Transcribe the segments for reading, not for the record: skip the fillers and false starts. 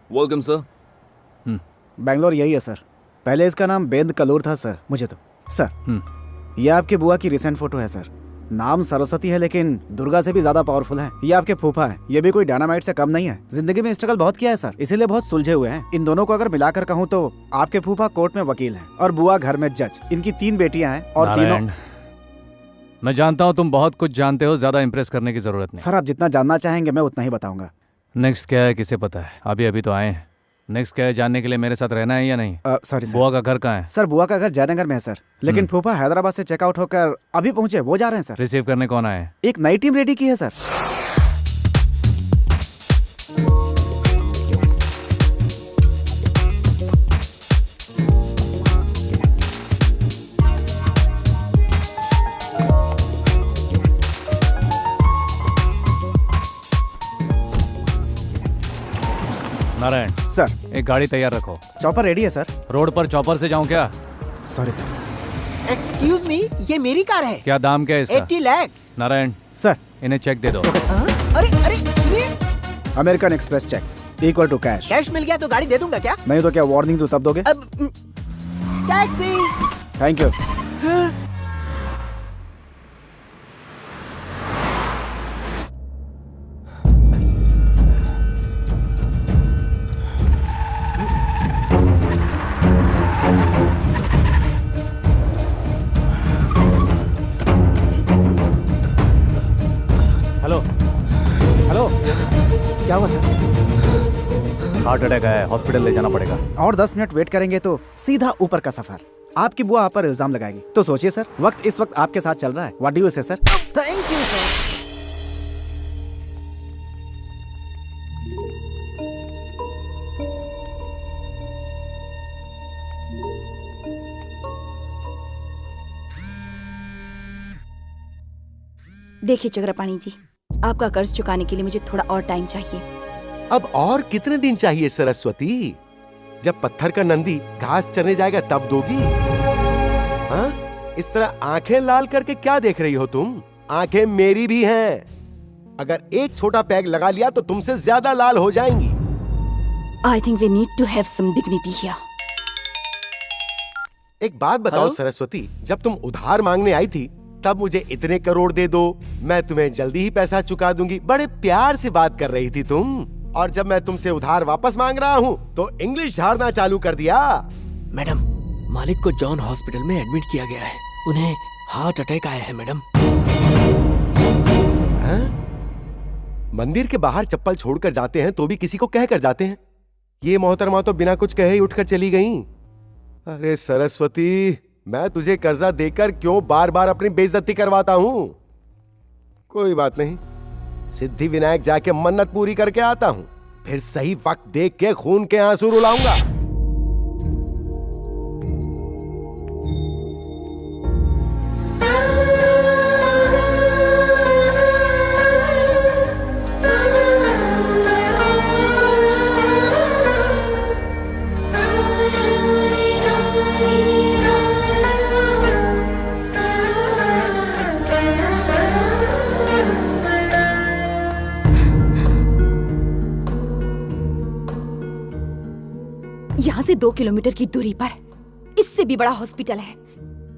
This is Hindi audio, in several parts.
Welcome sir. बैंगलोर यही है सर। पहले इसका नाम बेंद कलोर था सर। मुझे तो सर ये आपके बुआ की रिसेंट फोटो है सर। नाम सरस्वती है लेकिन दुर्गा से भी ज्यादा पावरफुल है। ये आपके फूफा है। ये भी कोई डायनामाइट से कम नहीं है। जिंदगी में स्ट्रगल बहुत किया है सर, इसीलिए बहुत सुलझे हुए हैं। इन दोनों को अगर मिलाकर कहूँ तो आपके फूफा कोर्ट में वकील हैं और बुआ घर में जज। इनकी 3 बेटियां हैं और तीनों। मैं जानता हूँ तुम बहुत कुछ जानते हो, ज्यादा इम्प्रेस करने की जरूरत नहीं। सर आप जितना जानना चाहेंगे मैं उतना ही बताऊंगा। नेक्स्ट क्या है किसे पता है, अभी अभी तो आए हैं। नेक्स्ट क्या है जानने के लिए मेरे साथ रहना है या नहीं? Sorry sir. बुआ का घर कहाँ है? सर बुआ का घर जयनगर में है सर, लेकिन फूफा हैदराबाद से चेकआउट होकर अभी पहुंचे, वो जा रहे हैं सर। रिसीव करने कौन आए? एक नई टीम रेडी की है सर। नारायण सर एक गाड़ी तैयार रखो। चॉपर रेडी है सर। रोड पर चॉपर से जाऊं क्या? Sorry sir. एक्सक्यूज मी, ये मेरी कार है। क्या दाम क्या है इसका? 80 lakhs। नारायण सर इन्हें चेक दे दो। अरे अरे सुनिए, American Express cheque equal to cash. Cash मिल गया तो गाड़ी दे दूंगा क्या? नहीं तो क्या वार्निंग दूं तब दोगे? अब taxi. Thank you. Hello hello, क्या हुआ सर? हार्ट अटैक आया है, हॉस्पिटल ले जाना पड़ेगा। और 10 मिनट वेट करेंगे तो सीधा ऊपर का सफर। आपकी बुआ आप पर इल्जाम लगाएगी तो सोचिए सर, वक्त इस वक्त आपके साथ चल रहा है। व्हाट डू यू से सर? Thank you sir. देखिए चक्रपाणी जी, आपका कर्ज चुकाने के लिए मुझे थोड़ा और टाइम चाहिए। अब और कितने दिन चाहिए सरस्वती? जब पत्थर का नंदी घास चरने जाएगा तब दोगी? हाँ? इस तरह आंखें लाल करके क्या देख रही हो तुम? आंखें मेरी भी हैं। अगर एक छोटा पैग लगा लिया तो तुमसे ज्यादा लाल हो जाएंगी। I think we need to have some dignity here. एक बात बताओ हाँ? सरस्वती, जब तुम उधार मांगने आई थी तब मुझे इतने करोड़ दे दो, मैं तुम्हें जल्दी ही पैसा चुका दूंगी, बड़े प्यार से बात कर रही थी तुम। और जब मैं तुमसे उधार वापस मांग रहा हूँ तो इंग्लिश झाड़ना चालू कर दिया। मैडम, मालिक को जॉन हॉस्पिटल में एडमिट किया गया है। उन्हें हार्ट अटैक आया है मैडम। हाँ? मंदिर के बाहर चप्पल छोड़कर जाते हैं तो भी किसी को कह कर जाते हैं। ये मोहतरमा तो बिना कुछ कहे ही उठकर चली गईं। अरे सरस्वती, मैं तुझे कर्जा देकर क्यों बार बार अपनी बेइज्जती करवाता हूं? कोई बात नहीं, सिद्धि विनायक जाके मन्नत पूरी करके आता हूं, फिर सही वक्त देख के खून के आंसू रुलाऊंगा। यहाँ से 2 किलोमीटर की दूरी पर इससे भी बड़ा हॉस्पिटल है।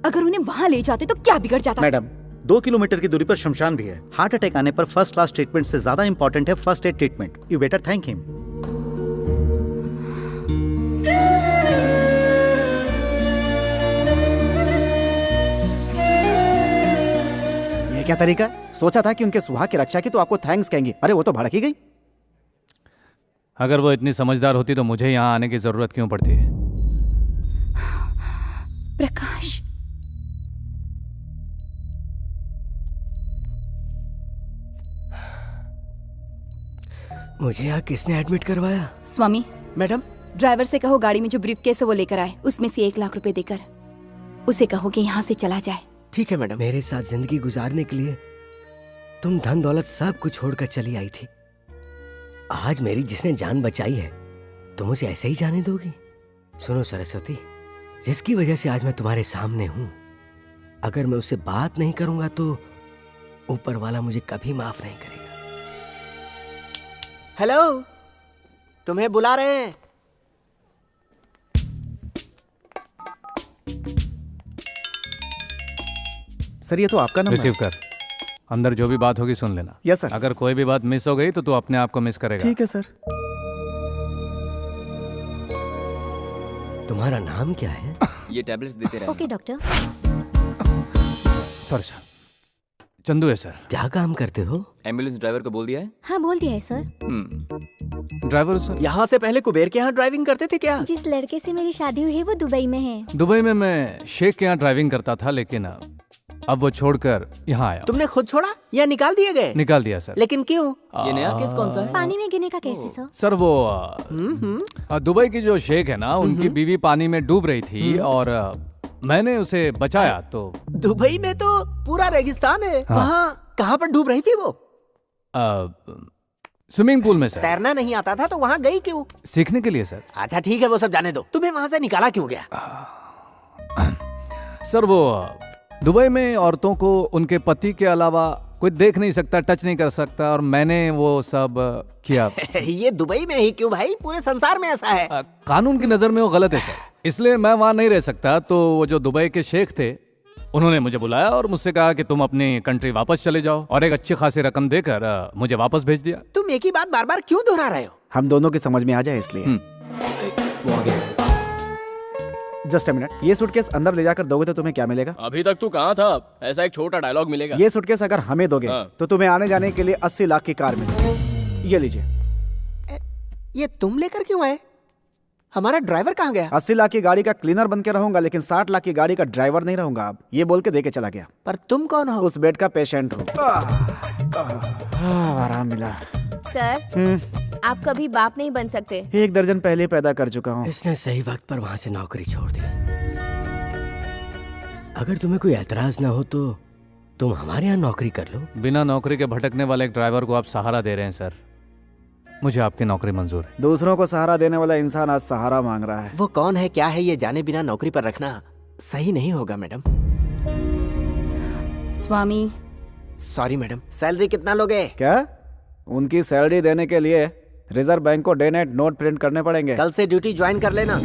अगर उन्हें वहाँ ले जाते तो क्या बिगड़ जाता? मैडम 2 किलोमीटर की दूरी पर शमशान भी है। हार्ट अटैक आने पर फर्स्ट क्लास ट्रीटमेंट से ज्यादा इंपॉर्टेंट है first aid treatment. You better thank him. ये क्या तरीका है? सोचा था कि उनके सुहाग की रक्षा की तो आपको थैंक्स कहेंगे। अरे वो तो भड़क ही गई। अगर वो इतनी समझदार होती तो मुझे यहाँ आने की जरूरत क्यों पड़ती है? प्रकाश, मुझे यहाँ किसने एडमिट करवाया? स्वामी मैडम, ड्राइवर से कहो गाड़ी में जो ब्रीफ केस है वो लेकर आए। उसमें से 1 लाख रुपए देकर उसे कहो कि यहाँ से चला जाए। ठीक है मैडम। मेरे साथ जिंदगी गुजारने के लिए तुम धन दौलत सब कुछ छोड़कर चली आई थी। आज मेरी जिसने जान बचाई है तुम उसे ऐसे ही जाने दोगी? सुनो सरस्वती, जिसकी वजह से आज मैं तुम्हारे सामने हूं, अगर मैं उससे बात नहीं करूंगा तो ऊपर वाला मुझे कभी माफ नहीं करेगा। हेलो, तुम्हें बुला रहे हैं। सर ये तो आपका नंबर रिसीव कर। अंदर जो भी बात होगी सुन लेना। Yes sir. अगर कोई भी बात मिस हो गई तो तू अपने आप को मिस करेगा। ठीक है सर। तुम्हारा नाम क्या है? ये टैबलेट्स देते रहना। Okay doctor. Sorry sir, Chandu है सर। क्या काम करते हो? एम्बुलेंस ड्राइवर को बोल दिया है? हाँ बोल दिया है सर। ड्राइवर हूँ सर। यहाँ से पहले कुबेर के यहाँ ड्राइविंग करते थे क्या? जिस लड़के से मेरी शादी हुई है वो दुबई में है। दुबई में मैं शेख के यहाँ ड्राइविंग करता था, लेकिन अब वो छोड़कर यहाँ आया। तुमने खुद छोड़ा या निकाल दिए गए? निकाल दिया सर। लेकिन क्यों? ये नया केस कौन सा है? पानी में गिरने का कैसे सर? सर वो दुबई की जो शेख है ना, उनकी बीवी पानी में डूब रही थी और मैंने उसे बचाया। तो दुबई में तो पूरा रेगिस्तान है। हाँ। वहाँ कहाँ पर डूब रही थी वो? स्विमिंग पूल में सर। तैरना नहीं आता था तो वहाँ गई क्यों? सीखने के लिए सर। अच्छा ठीक है, वो सब जाने दो। तुम्हें वहाँ से निकाला क्यों गया? सर वो दुबई में औरतों को उनके पति के अलावा कोई देख नहीं सकता, टच नहीं कर सकता, और मैंने वो सब किया। ये दुबई में ही क्यों भाई, पूरे संसार में ऐसा है। कानून की नजर में वो गलत है सर, इसलिए मैं वहां नहीं रह सकता। तो वो जो दुबई के शेख थे, उन्होंने मुझे बुलाया और मुझसे कहा कि तुम अपनी कंट्री वापस चले जाओ, और एक अच्छी खासी रकम देकर मुझे वापस भेज दिया। तुम एक ही बात बार बार क्यों दोहरा रहे हो? हम दोनों की समझ में आ जाए इसलिए। जस्ट अ मिनट, ये सूटकेस अंदर ले जाकर दोगे तो तुम्हें क्या मिलेगा? अभी तक तू कहाँ था? ऐसा एक छोटा डायलॉग मिलेगा। ये सूटकेस अगर हमें दोगे तो तुम्हें आने जाने के लिए 80 लाख की कार मिलेगी। ये लीजिए। ये तुम लेकर क्यों आए? हमारा ड्राइवर कहाँ गया? 80 लाख की गाड़ी का क्लीनर बन के रहूंगा, लेकिन 60 लाख की गाड़ी का ड्राइवर नहीं रहूंगा। अब ये बोल के देके चला गया। पर तुम कौन हो? उस बेड का पेशेंट हूँ। आराम मिला। सर, आप कभी बाप नहीं बन सकते। 1 दर्जन पहले पैदा कर चुका हूँ। इसने सही वक्त पर वहां से नौकरी छोड़ दी। अगर तुम्हें कोई एतराज ना हो तो तुम हमारे यहाँ नौकरी कर लो। बिना नौकरी के भटकने वाले एक ड्राइवर को आप सहारा दे रहे हैं सर। मुझे आपकी नौकरी मंजूर है। दूसरों को सहारा देने वाला इंसान आज सहारा मांग रहा है। वो कौन है, क्या है, ये जाने बिना नौकरी पर रखना सही नहीं होगा मैडम। स्वामी, सॉरी मैडम। सैलरी कितना लोगे? क्या? उनकी सैलरी देने के लिए रिजर्व बैंक को डे नाइट नोट प्रिंट करने पड़ेंगे। कल से ड्यूटी ज्वाइन कर लेना।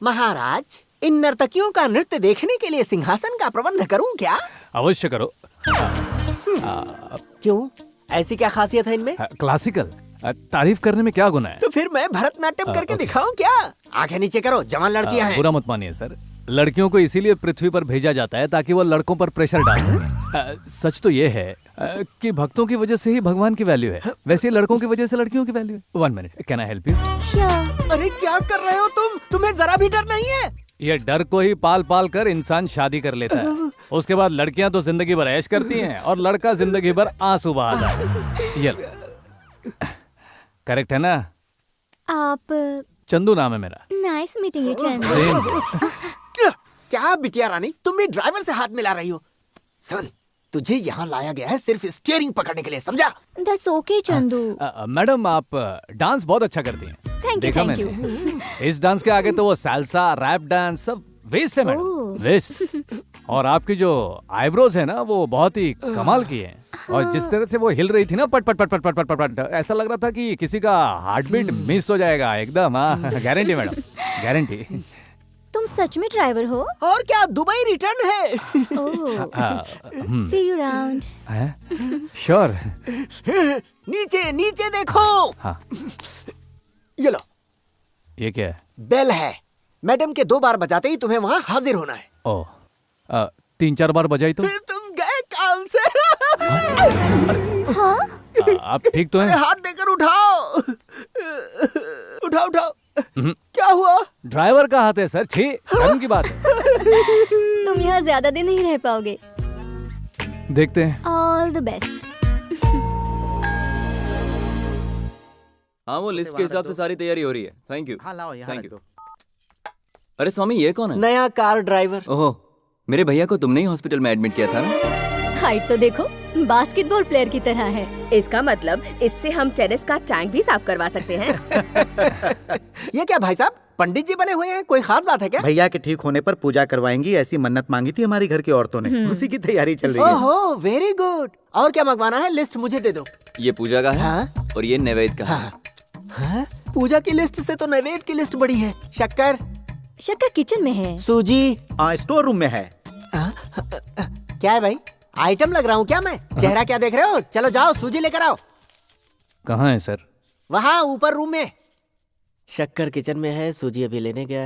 महाराज, इन नर्तकियों का नृत्य देखने के लिए सिंहासन का प्रबंध करूं क्या? अवश्य करो। क्यों? ऐसी क्या खासियत है इनमें? क्लासिकल। तारीफ करने में क्या गुना है? तो फिर मैं भरतनाट्यम करके दिखाऊं क्या? आंखें नीचे करो, जवान लड़कियां हैं। बुरा मत मानिए सर, लड़कियों को इसीलिए पृथ्वी पर भेजा जाता है ताकि वो लड़कों पर प्रेशर डाल सके। सच तो ये है कि भक्तों की वजह से ही भगवान की वैल्यू है, वैसे ही लड़कों की वजह से लड़कियों की वैल्यू है। 1 minute, can I help you? अरे क्या कर रहे हो तुम? तुम्हें जरा भी डर नहीं है? ये डर को ही पाल पाल कर इंसान शादी कर लेता है, उसके बाद लड़कियां तो जिंदगी भर ऐश करती हैं और लड़का जिंदगी भर आंसू बहाता है। ये करेक्ट है ना? आप चंदू नाम है मेरा। Nice meeting you Chandu. क्या बिटिया रानी, तुम भी ड्राइवर से हाथ मिला रही हो? सुन, तुझे यहाँ लाया गया है सिर्फ स्टीयरिंग पकड़ने के लिए, समझा? That's okay Chandu. मैडम आप डांस बहुत अच्छा करती हैं। थैंक यू देखा थैंक मैंने। यू। इस डांस के आगे तो वो सालसा रैप डांस सब वेस्ट है मैडम, ओह। वेस्ट। और आपकी जो आईब्रोज है ना वो बहुत ही कमाल की है, और जिस तरह से वो हिल रही थी ना पट पट पट पट पट पट पट पट, ऐसा लग रहा था कि किसी का हार्ट बीट मिस हो जाएगा एकदम। हाँ, गारंटी मैडम, गारंटी। तुम सच में ड्राइवर हो? और क्या, दुबई रिटर्न है? सी यू अराउंड। श्योर। नीचे नीचे देखो। हाँ। ये लो, ये क्या है? बेल है। मैडम के 2 बार बजाते ही तुम्हें वहाँ हाजिर होना है। ओ 3-4 बार बजाई तो? फिर तुम गए काम से। आप ठीक तो अरे हैं? हाथ देकर उठाओ। उठाओ उठाओ। क्या हुआ? ड्राइवर का हाथ है सर, छी, शर्म की बात है। तुम यहाँ ज्यादा दिन नहीं रह पाओगे। देखते हैं। All the best. हाँ वो लिस्ट के हिसाब से सारी तैयारी हो रही है। Thank you. हाँ लाओ यहाँ थैंक रख यू। दो। अरे स्वामी ये कौन है? नया कार ड्राइवर। ओहो, मेरे भैया को तुमने ही हॉस्पिटल में एडमिट किया था ना? हाइट तो देखो, बास्केटबॉल प्लेयर की तरह है। इसका मतलब इससे हम टेनिस का टैंक भी साफ करवा सकते हैं। ये क्या भाई साहब, पंडित जी बने हुए हैं? कोई खास बात है क्या? भैया के ठीक होने पर पूजा करवाएंगी, ऐसी मन्नत मांगी थी हमारी घर की औरतों ने, उसी की तैयारी चल रही है। ओहो, वेरी गुड। और क्या मंगवाना है? लिस्ट मुझे दे दो। ये पूजा का है हाँ? और ये नैवेद्य का है। हाँ? पूजा की लिस्ट से तो नैवेद्य की लिस्ट बड़ी है। शक्कर? शक्कर किचन में है। सूजी? स्टोर रूम में है। क्या है भाई, आइटम लग रहा हूँ क्या मैं? चेहरा क्या देख रहे हो? चलो जाओ सूजी लेकर आओ। कहाँ है सर? वहाँ ऊपर रूम में। शक्कर किचन में है, सूजी अभी लेने गया।